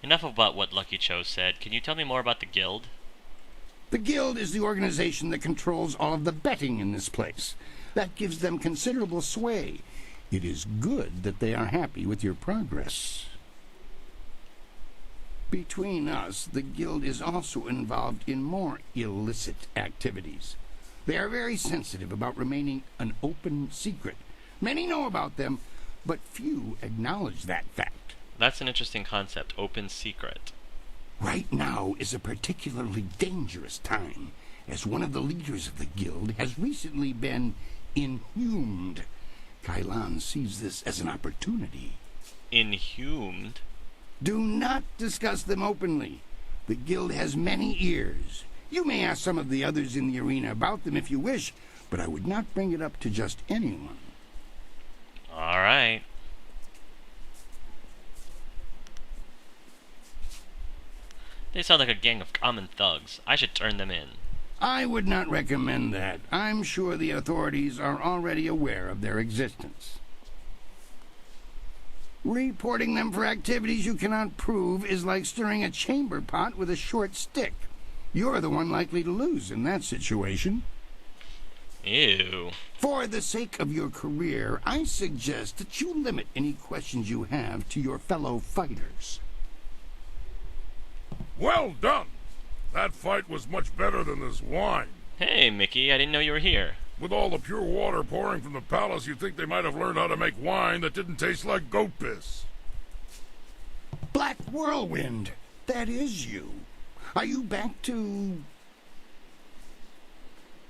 enough about what Lucky Cho said. Can you tell me more about the guild? The guild is the organization that controls all of the betting in this place. That gives them considerable sway. It is good that they are happy with your progress. Between us, the guild is also involved in more illicit activities. They are very sensitive about remaining an open secret. Many know about them, but few acknowledge that fact. That's an interesting concept, open secret. Right now is a particularly dangerous time, as one of the leaders of the guild has recently been inhumed. Kailan sees this as an opportunity. Inhumed? Do not discuss them openly. The guild has many ears. You may ask some of the others in the arena about them if you wish, but I would not bring it up to just anyone. All right. They sound like a gang of common thugs. I should turn them in. I would not recommend that. I'm sure the authorities are already aware of their existence. Reporting them for activities you cannot prove is like stirring a chamber pot with a short stick. You're the one likely to lose in that situation. Ew. For the sake of your career, I suggest that you limit any questions you have to your fellow fighters. Well done! That fight was much better than this wine. Hey, Mickey, I didn't know you were here. With all the pure water pouring from the palace, you'd think they might have learned how to make wine that didn't taste like goat piss. Black Whirlwind, that is you. Are you back to...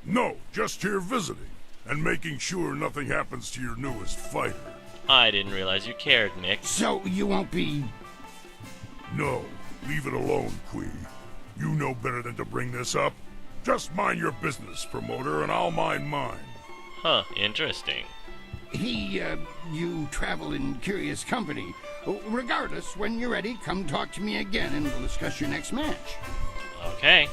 No, just here visiting, and making sure nothing happens to your newest fighter. I didn't realize you cared, Mick. So you won't be... No, leave it alone, Quee. You know better than to bring this up. Just mind your business, promoter, and I'll mind mine. Huh, interesting. You travel in curious company. Regardless, when you're ready, come talk to me again and we'll discuss your next match. Okay.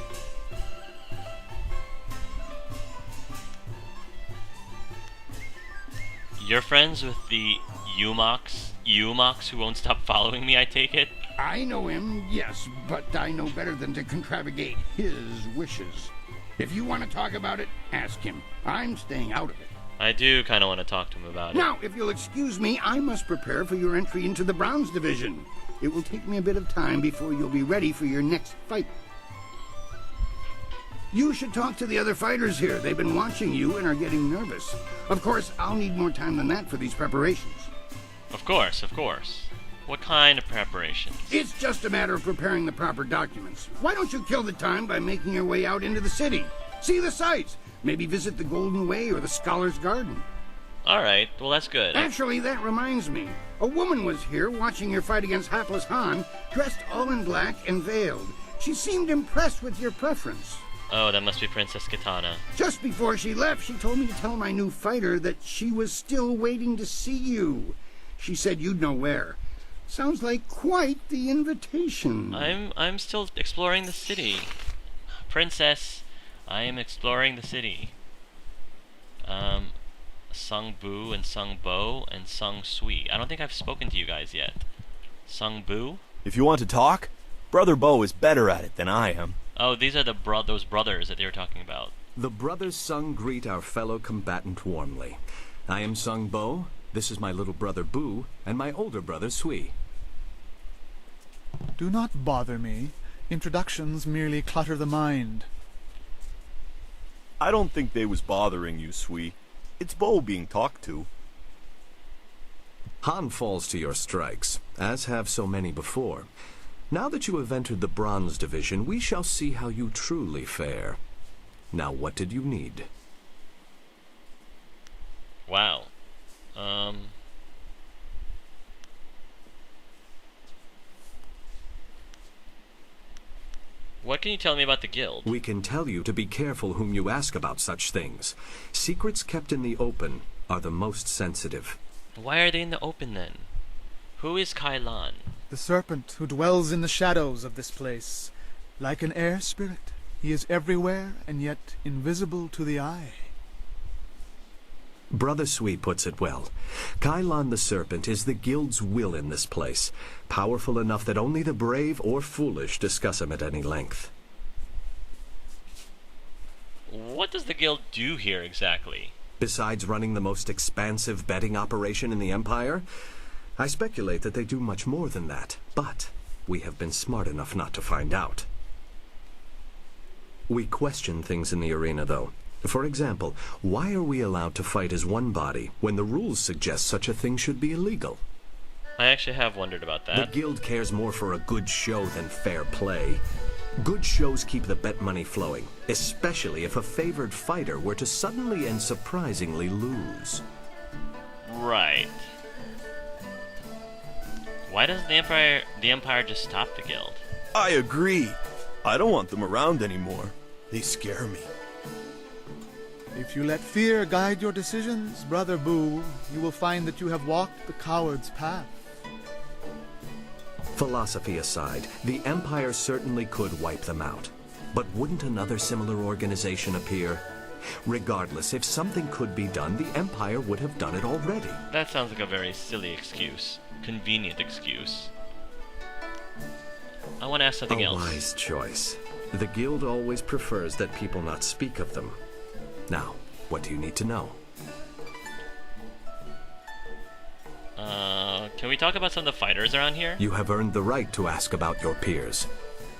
You're friends with the Umox who won't stop following me, I take it? I know him, yes, but I know better than to contravigate his wishes. If you want to talk about it, ask him. I'm staying out of it. I do kind of want to talk to him about it. Now, if you'll excuse me, I must prepare for your entry into the Bronze Division. It will take me a bit of time before you'll be ready for your next fight. You should talk to the other fighters here. They've been watching you and are getting nervous. Of course, I'll need more time than that for these preparations. Of course, of course. What kind of preparations? It's just a matter of preparing the proper documents. Why don't you kill the time by making your way out into the city? See the sights. Maybe visit the Golden Way or the Scholar's Garden. Alright, well that's good. Actually, that reminds me. A woman was here watching your fight against Hapless Han, dressed all in black and veiled. She seemed impressed with your preference. Oh, that must be Princess Katana. Just before she left, she told me to tell my new fighter that she was still waiting to see you. She said you'd know where. Sounds like quite the invitation. I'm still exploring the city. Princess, I am exploring the city. Sung Bu and Sung Bo and Sung Sui. I don't think I've spoken to you guys yet. Sung Bu? If you want to talk, Brother Bo is better at it than I am. Oh, these are those brothers that they were talking about. The brothers Sung greet our fellow combatant warmly. I am Sung Bo. This is my little brother Bu, and my older brother Sui. Do not bother me. Introductions merely clutter the mind. I don't think they was bothering you, Sui. It's Bo being talked to. Han falls to your strikes, as have so many before. Now that you have entered the Bronze Division, we shall see how you truly fare. Now, what did you need? Wow. What can you tell me about the guild? We can tell you to be careful whom you ask about such things. Secrets kept in the open are the most sensitive. Why are they in the open then? Who is Kailan? The serpent who dwells in the shadows of this place. Like an air spirit, he is everywhere and yet invisible to the eye. Brother Sui puts it well. Kailan the Serpent is the guild's will in this place, powerful enough that only the brave or foolish discuss him at any length. What does the guild do here exactly? Besides running the most expansive betting operation in the Empire, I speculate that they do much more than that, but we have been smart enough not to find out. We question things in the arena, though. For example, why are we allowed to fight as one body when the rules suggest such a thing should be illegal? I actually have wondered about that. The guild cares more for a good show than fair play. Good shows keep the bet money flowing, especially if a favored fighter were to suddenly and surprisingly lose. Right. Why doesn't the Empire just stop the guild? I agree. I don't want them around anymore. They scare me. If you let fear guide your decisions, Brother Boo, you will find that you have walked the coward's path. Philosophy aside, the Empire certainly could wipe them out. But wouldn't another similar organization appear? Regardless, if something could be done, the Empire would have done it already. That sounds like a very silly excuse. Convenient excuse. I want to ask something else. A wise choice. The guild always prefers that people not speak of them. Now, what do you need to know? Can we talk about some of the fighters around here? You have earned the right to ask about your peers.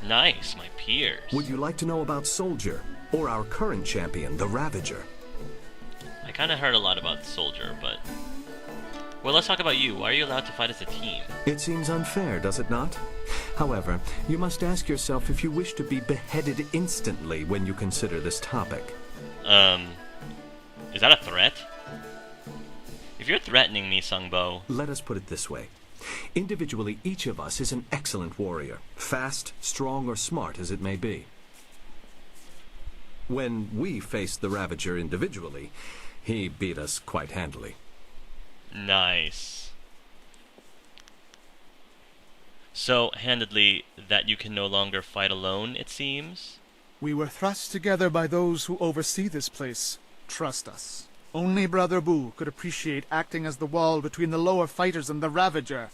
Nice, my peers. Would you like to know about Soldier, or our current champion, the Ravager? I kind of heard a lot about Soldier, but... Well, let's talk about you. Why are you allowed to fight as a team? It seems unfair, does it not? However, you must ask yourself if you wish to be beheaded instantly when you consider this topic. Is that a threat? If you're threatening me, Sungbo... Let us put it this way. Individually, each of us is an excellent warrior, fast, strong, or smart as it may be. When we faced the Ravager individually, he beat us quite handily. Nice. So, handedly, that you can no longer fight alone, it seems? We were thrust together by those who oversee this place. Trust us. Only Brother Boo could appreciate acting as the wall between the lower fighters and the Ravager.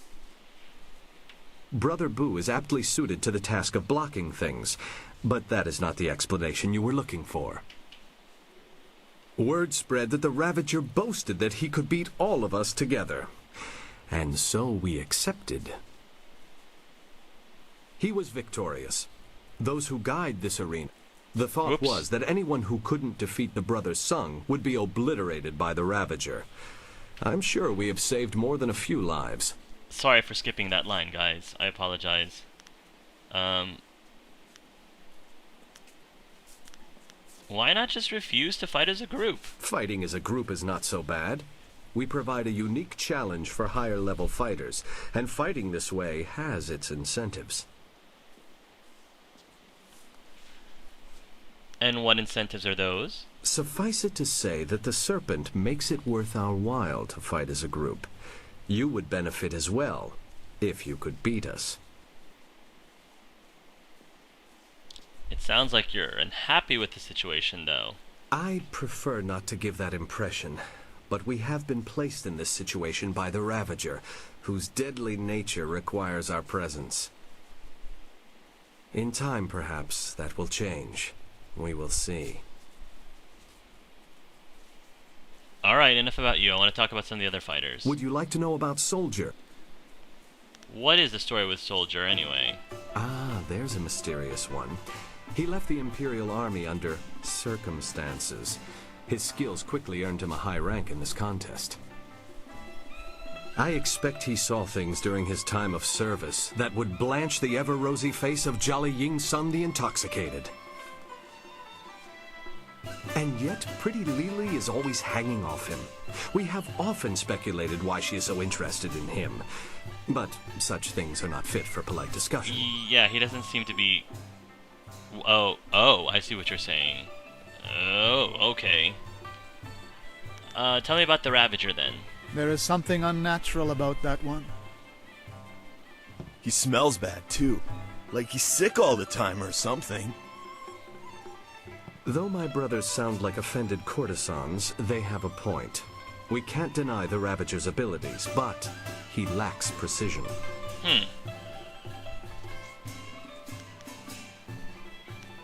Brother Boo is aptly suited to the task of blocking things, but that is not the explanation you were looking for. Word spread that the Ravager boasted that he could beat all of us together, and so we accepted. He was victorious. Those who guide this arena, the thought was that anyone who couldn't defeat the brothers Sung would be obliterated by the Ravager. I'm sure we have saved more than a few lives. Sorry for skipping that line, guys. I apologize. Why not just refuse to fight as a group? Fighting as a group is not so bad. We provide a unique challenge for higher-level fighters, and fighting this way has its incentives. And what incentives are those? Suffice it to say that the Serpent makes it worth our while to fight as a group. You would benefit as well, if you could beat us. It sounds like you're unhappy with the situation, though. I prefer not to give that impression, but we have been placed in this situation by the Ravager, whose deadly nature requires our presence. In time, perhaps, that will change. We will see. Alright, enough about you. I want to talk about some of the other fighters. Would you like to know about Soldier? What is the story with Soldier, anyway? Ah, there's a mysterious one. He left the Imperial Army under circumstances. His skills quickly earned him a high rank in this contest. I expect he saw things during his time of service that would blanch the ever-rosy face of Jolly Ying Sun the Intoxicated. And yet, pretty Lily is always hanging off him. We have often speculated why she is so interested in him, but such things are not fit for polite discussion. Yeah, he doesn't seem to be... Oh, I see what you're saying. Oh, okay. Tell me about the Ravager, then. There is something unnatural about that one. He smells bad, too. Like he's sick all the time or something. Though my brothers sound like offended courtesans, they have a point. We can't deny the Ravager's abilities, but he lacks precision.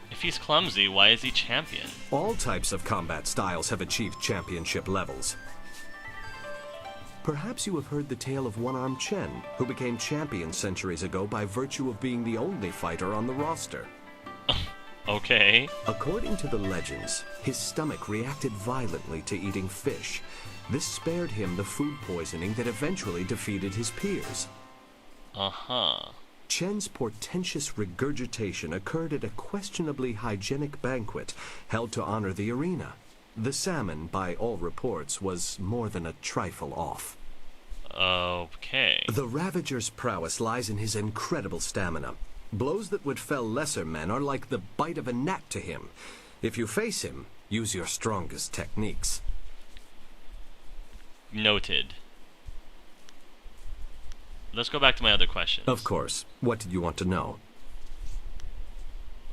If he's clumsy, why is he champion? All types of combat styles have achieved championship levels. Perhaps you have heard the tale of One-Armed Chen, who became champion centuries ago by virtue of being the only fighter on the roster. Okay. According to the legends, his stomach reacted violently to eating fish. This spared him the food poisoning that eventually defeated his peers. Uh-huh. Chen's portentous regurgitation occurred at a questionably hygienic banquet held to honor the arena. The salmon, by all reports, was more than a trifle off. Okay. The Ravager's prowess lies in his incredible stamina. Blows that would fell lesser men are like the bite of a gnat to him. If you face him, use your strongest techniques. Noted. Let's go back to my other questions. Of course. What did you want to know?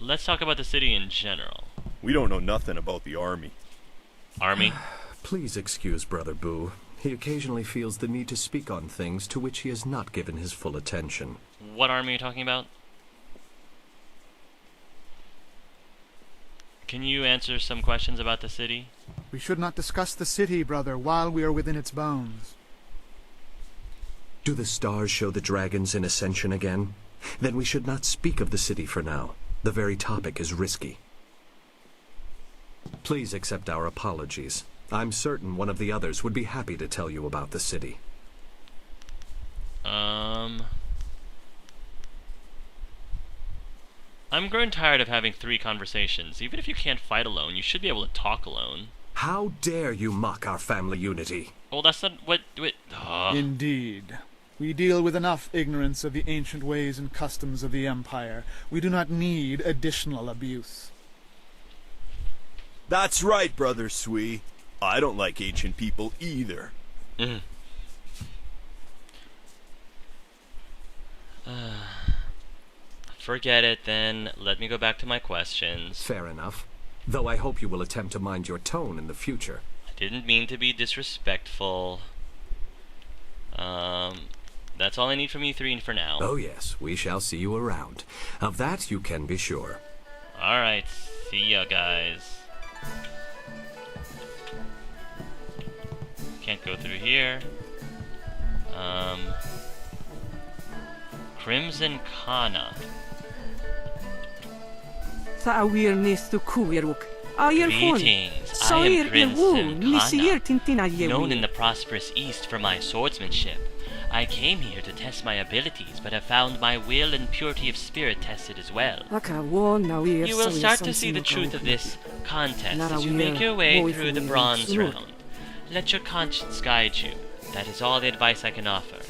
Let's talk about the city in general. We don't know nothing about the army. Army? Please excuse Brother Boo. He occasionally feels the need to speak on things to which he has not given his full attention. What army are you talking about? Can you answer some questions about the city? We should not discuss the city, brother, while we are within its bounds. Do the stars show the dragons in ascension again? Then we should not speak of the city for now. The very topic is risky. Please accept our apologies. I'm certain one of the others would be happy to tell you about the city. I'm growing tired of having 3 conversations. Even if you can't fight alone, you should be able to talk alone. How dare you mock our family unity? Well, that's not what... Indeed. We deal with enough ignorance of the ancient ways and customs of the Empire. We do not need additional abuse. That's right, Brother Sui. I don't like ancient people either. Forget it, then. Let me go back to my questions. Fair enough. Though I hope you will attempt to mind your tone in the future. I didn't mean to be disrespectful. That's all I need from you 3 for now. Oh yes, we shall see you around. Of that you can be sure. Alright, see ya, guys. Can't go through here. Crimson Kana. Greetings, I am Crimson Kana, known in the prosperous East for my swordsmanship. I came here to test my abilities, but have found my will and purity of spirit tested as well. You will start to see the truth of this contest as you make your way through the bronze round. Let your conscience guide you. That is all the advice I can offer.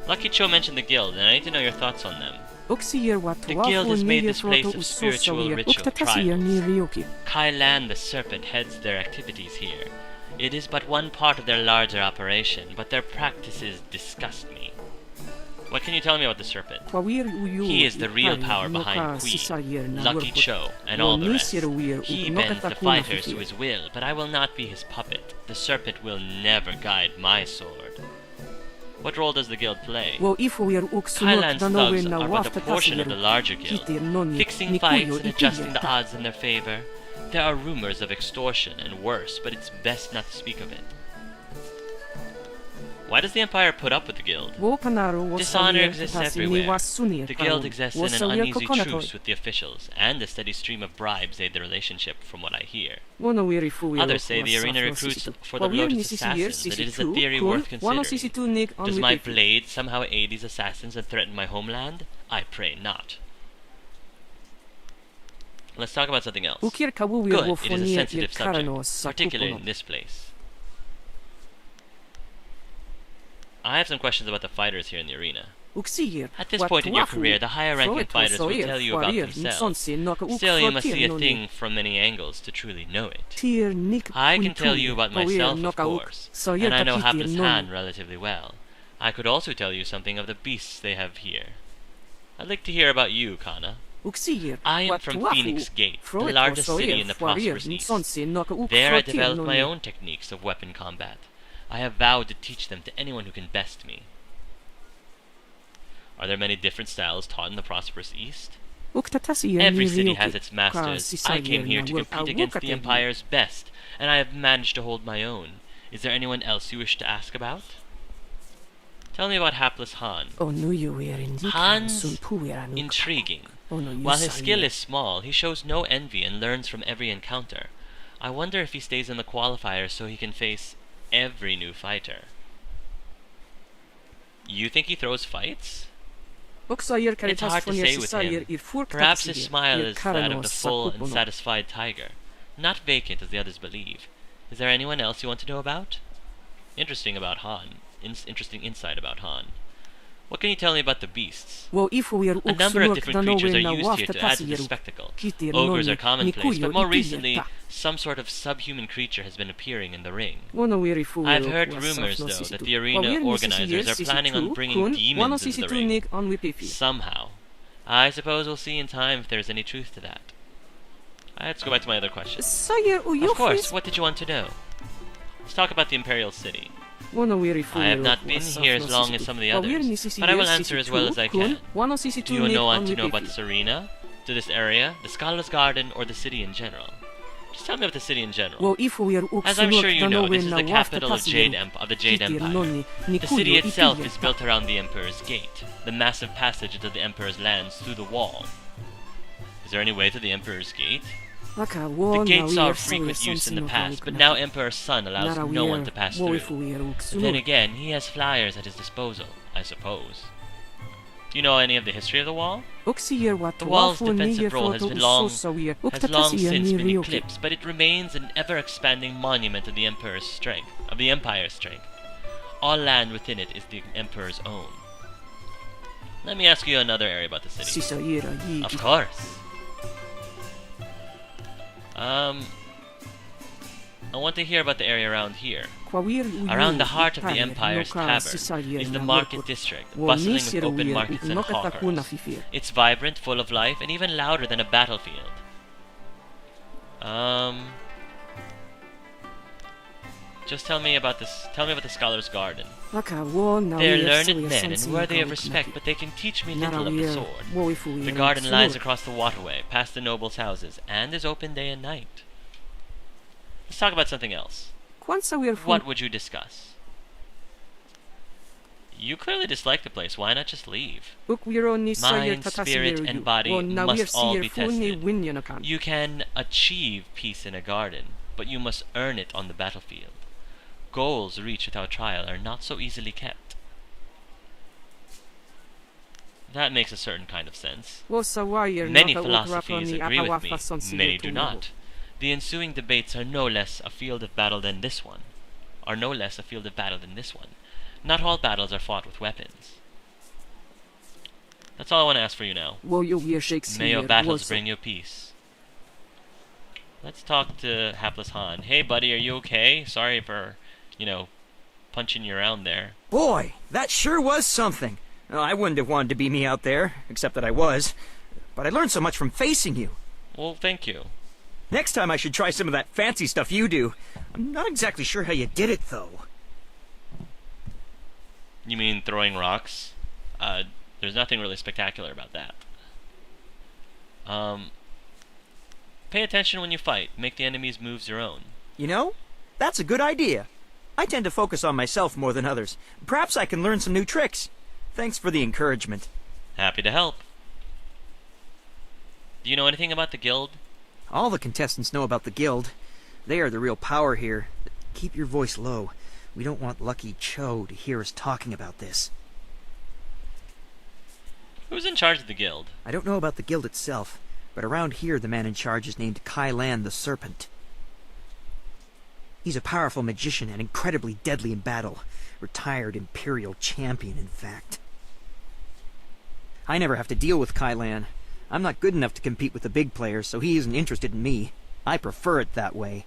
Lucky Cho mentioned the guild, and I need to know your thoughts on them. The guild has made this place of spiritual ritual trials. Kai Lan the Serpent heads their activities here. It is but one part of their larger operation, but their practices disgust me. What can you tell me about the Serpent? He is the real power behind Queen, Lucky Cho, and all the rest. He bends the fighters to his will, but I will not be his puppet. The Serpent will never guide my sword. What role does the guild play? Kailan's thugs are but a portion of the larger guild, fixing fights and adjusting the odds in their favor. There are rumors of extortion and worse, but it's best not to speak of it. Why does the Empire put up with the guild? Dishonor exists everywhere. The guild exists in an uneasy truce with the officials, and a steady stream of bribes aid the relationship, from what I hear. Others say the arena recruits for the Lotus assassins, but it is a theory worth considering. Does my blade somehow aid these assassins and threaten my homeland? I pray not. Let's talk about something else. Good, it is a sensitive subject, particularly in this place. I have some questions about the fighters here in the arena. At this point in your career, the higher-ranking fighters will tell you about themselves. Still, you must see a thing from many angles to truly know it. I can tell you about myself, of course, and I know Hapless Han relatively well. I could also tell you something of the beasts they have here. I'd like to hear about you, Kana. I am from Phoenix Gate, the largest city in the prosperous East. There I developed my own techniques of weapon combat. I have vowed to teach them to anyone who can best me. Are there many different styles taught in the prosperous East? Every city has its masters. I came here to compete against the Empire's best, and I have managed to hold my own. Is there anyone else you wish to ask about? Tell me about hapless Han. Han's intriguing. While his skill is small, he shows no envy and learns from every encounter. I wonder if he stays in the qualifiers so he can face every new fighter. You think he throws fights? It's hard to say with him. Perhaps his smile is that of the full and satisfied tiger, not vacant as the others believe. Is there anyone else you want to know about? Interesting about Han. Interesting insight about Han. What can you tell me about the beasts? A number of different creatures are used here to add to the spectacle. Ogres are commonplace, but more recently, some sort of subhuman creature has been appearing in the ring. I've heard rumors, though, that the arena organizers are planning on bringing demons into the ring. Somehow. I suppose we'll see in time if there's any truth to that. Let's go back to my other question. Of course, what did you want to know? Let's talk about the Imperial City. I have not been here as long as some of the others, but I will answer as well as I can. Do you want to know about this arena, to this area, the Scholar's Garden, or the city in general? Just tell me about the city in general. As I'm sure you know, this is the capital of the Jade Empire. The city itself is built around the Emperor's Gate, the massive passage into the Emperor's lands through the wall. Is there any way to the Emperor's Gate? The gate saw frequent use in the past, but now Emperor's son allows no one to pass through. Then again, he has flyers at his disposal, I suppose. Do you know any of the history of the wall? The wall's defensive role has long since been eclipsed, but it remains an ever-expanding monument of the Empire's strength. All land within it is the Emperor's own. Let me ask you another area about the city. Of course. I want to hear about the area around here. Around the heart of the Empire's tavern is the market district, bustling with open markets and hawkers. It's vibrant, full of life, and even louder than a battlefield. Just tell me about this. Tell me about the Scholar's Garden. They're learned men and worthy of respect, but they can teach me little of the sword. The garden lies across the waterway, past the nobles' houses, and is open day and night. Let's talk about something else. What would you discuss? You clearly dislike the place. Why not just leave? Mind, spirit, and body must all be tested. You can achieve peace in a garden, but you must earn it on the battlefield. Goals reached without trial are not so easily kept. That makes a certain kind of sense. Many philosophies agree with me, many do not. The ensuing debates are no less a field of battle than this one. Not all battles are fought with weapons. That's all I want to ask for you now. May your battles bring you peace. Let's talk to hapless Han. Hey buddy, are you okay? Sorry for, punching you around there. Boy, that sure was something. I wouldn't have wanted to be me out there, except that I was. But I learned so much from facing you. Well, thank you. Next time I should try some of that fancy stuff you do. I'm not exactly sure how you did it, though. You mean throwing rocks? There's nothing really spectacular about that. Pay attention when you fight. Make the enemy's moves your own. That's a good idea. I tend to focus on myself more than others. Perhaps I can learn some new tricks. Thanks for the encouragement. Happy to help. Do you know anything about the guild? All the contestants know about the guild. They are the real power here. Keep your voice low. We don't want Lucky Cho to hear us talking about this. Who's in charge of the guild? I don't know about the guild itself, but around here the man in charge is named Kai Lan the Serpent. He's a powerful magician and incredibly deadly in battle. Retired Imperial champion, in fact. I never have to deal with Kai Lan. I'm not good enough to compete with the big players, so he isn't interested in me. I prefer it that way.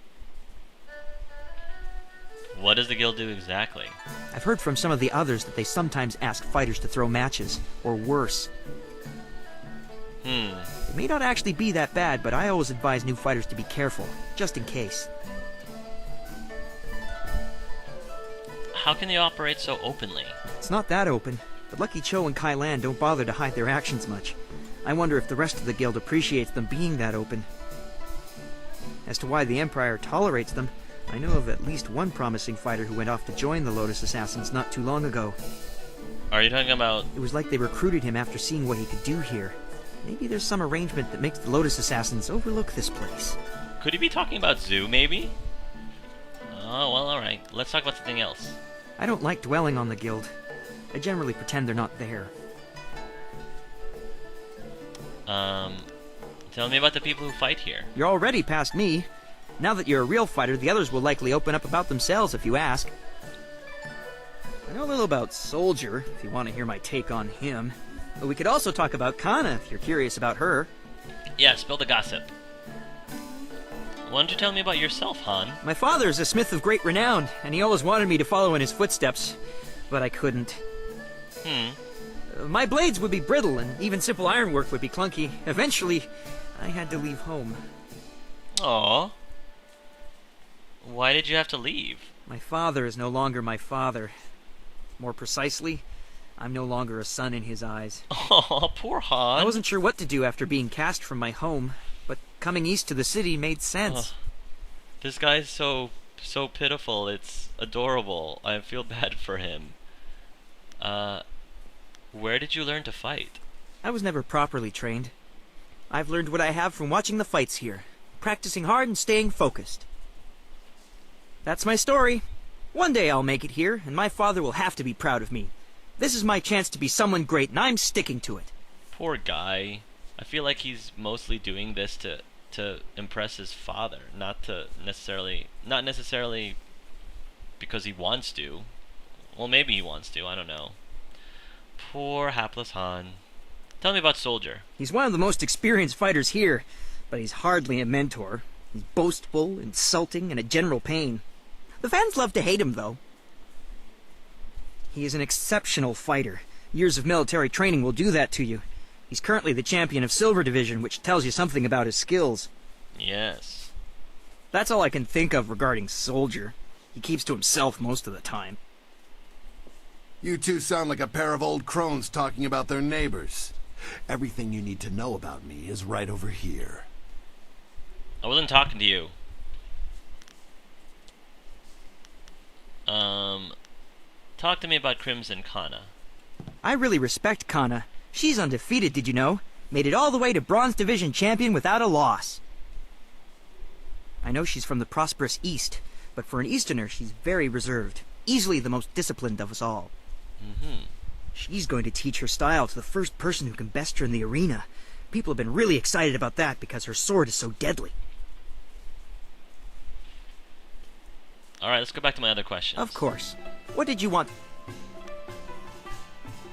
What does the guild do exactly? I've heard from some of the others that they sometimes ask fighters to throw matches, or worse. It may not actually be that bad, but I always advise new fighters to be careful, just in case. How can they operate so openly? It's not that open, but Lucky Cho and Kai Lan don't bother to hide their actions much. I wonder if the rest of the guild appreciates them being that open. As to why the Empire tolerates them, I know of at least one promising fighter who went off to join the Lotus Assassins not too long ago. Are you talking about... It was like they recruited him after seeing what he could do here. Maybe there's some arrangement that makes the Lotus Assassins overlook this place. Could he be talking about Zoo, maybe? Oh, well, alright. Let's talk about something else. I don't like dwelling on the guild. I generally pretend they're not there. Tell me about the people who fight here. You're already past me. Now that you're a real fighter, the others will likely open up about themselves if you ask. I know a little about Soldier, if you want to hear my take on him. But we could also talk about Kana, if you're curious about her. Yeah, spill the gossip. Why don't you tell me about yourself, Han? My father is a smith of great renown, and he always wanted me to follow in his footsteps. But I couldn't. My blades would be brittle, and even simple ironwork would be clunky. Eventually, I had to leave home. Aww. Why did you have to leave? My father is no longer my father. More precisely, I'm no longer a son in his eyes. Oh, poor Han. I wasn't sure what to do after being cast from my home, but coming east to the city made sense. This guy's so pitiful. It's adorable. I feel bad for him. Where did you learn to fight? I was never properly trained. I've learned what I have from watching the fights here, practicing hard and staying focused. That's my story. One day I'll make it here, and my father will have to be proud of me. This is my chance to be someone great, and I'm sticking to it. Poor guy. I feel like he's mostly doing this to impress his father, not necessarily because he wants to. Well, maybe he wants to, I don't know. Poor hapless Han. Tell me about Soldier. He's one of the most experienced fighters here, but he's hardly a mentor. He's boastful, insulting, and a general pain. The fans love to hate him, though. He is an exceptional fighter. Years of military training will do that to you. He's currently the champion of Silver Division, which tells you something about his skills. Yes. That's all I can think of regarding Soldier. He keeps to himself most of the time. You two sound like a pair of old crones talking about their neighbors. Everything you need to know about me is right over here. I wasn't talking to you. Talk to me about Crimson Kana. I really respect Kana. She's undefeated, did you know? Made it all the way to Bronze Division champion without a loss. I know she's from the prosperous East, but for an Easterner, she's very reserved. Easily the most disciplined of us all. She's going to teach her style to the first person who can best her in the arena. People have been really excited about that because her sword is so deadly. Alright, let's go back to my other questions. Of course. What did you want?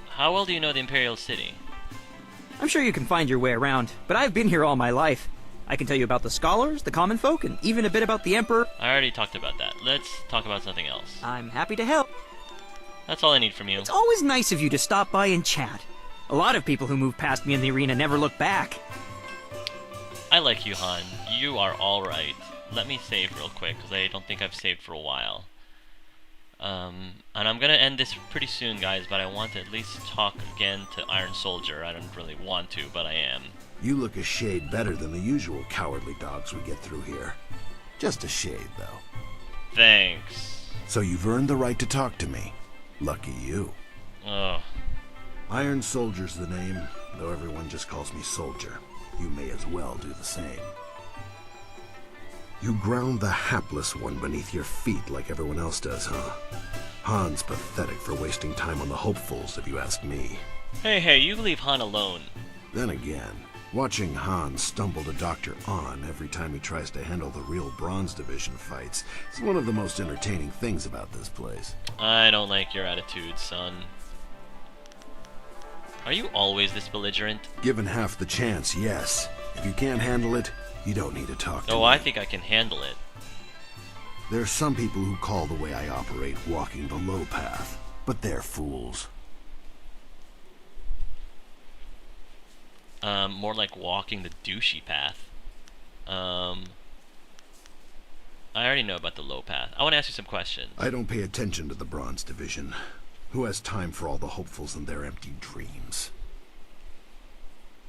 How well do you know the Imperial City? I'm sure you can find your way around, but I've been here all my life. I can tell you about the scholars, the common folk, and even a bit about the Emperor. I already talked about that. Let's talk about something else. I'm happy to help. That's all I need from you. It's always nice of you to stop by and chat. A lot of people who move past me in the arena never look back. I like you, Han. You are alright. Let me save real quick, because I don't think I've saved for a while. And I'm gonna end this pretty soon, guys, but I want to at least talk again to Iron Soldier. I don't really want to, but I am. You look a shade better than the usual cowardly dogs we get through here. Just a shade, though. Thanks. So you've earned the right to talk to me. Lucky you. Ugh. Iron Soldier's the name, though everyone just calls me Soldier. You may as well do the same. You ground the hapless one beneath your feet like everyone else does, huh? Han's pathetic for wasting time on the hopefuls, if you ask me. Hey, you leave Han alone. Then again, watching Han stumble to Dr. On every time he tries to handle the real Bronze Division fights is one of the most entertaining things about this place. I don't like your attitude, son. Are you always this belligerent? Given half the chance, yes. If you can't handle it, you don't need to talk to me. Oh, I think I can handle it. There's some people who call the way I operate walking the low path, but they're fools. more like walking the douchey path. I already know about the low path. I want to ask you some questions. I don't pay attention to the Bronze Division. Who has time for all the hopefuls and their empty dreams?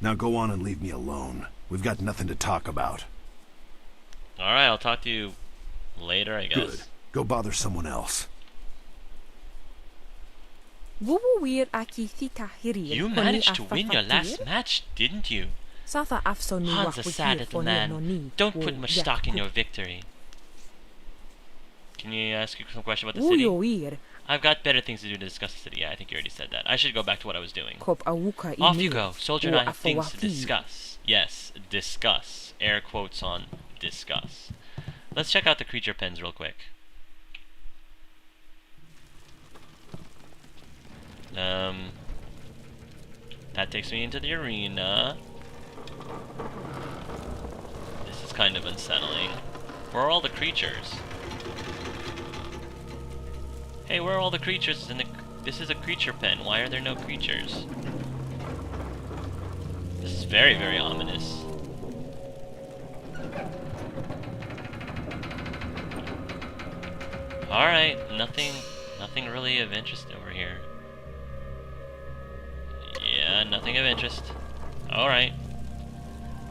Now go on and leave me alone. We've got nothing to talk about. Alright, I'll talk to you later, I guess. Good. Go bother someone else. You managed to win your last match, didn't you? Han's a sad little man. Don't put much stock in your victory. Can you ask you some question about the city? I've got better things to do to discuss the city. Yeah, I think you already said that. I should go back to what I was doing. Off you go. Soldier and I have things to discuss. Yes, discuss. Air quotes on discuss. Let's check out the creature pens real quick. That takes me into the arena. This is kind of unsettling. Where are all the creatures? Hey, where are all the creatures in the... This is a creature pen. Why are there no creatures? This is very, very ominous. Alright, nothing really of interest over here. Yeah, nothing of interest. Alright.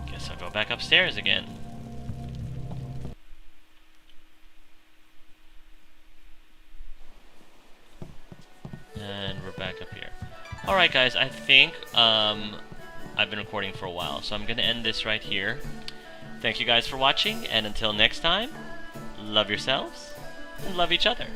Guess I'll go back upstairs again. And we're back up here. Alright guys, I think I've been recording for a while, so I'm going to end this right here. Thank you guys for watching, and until next time, love yourselves, and love each other.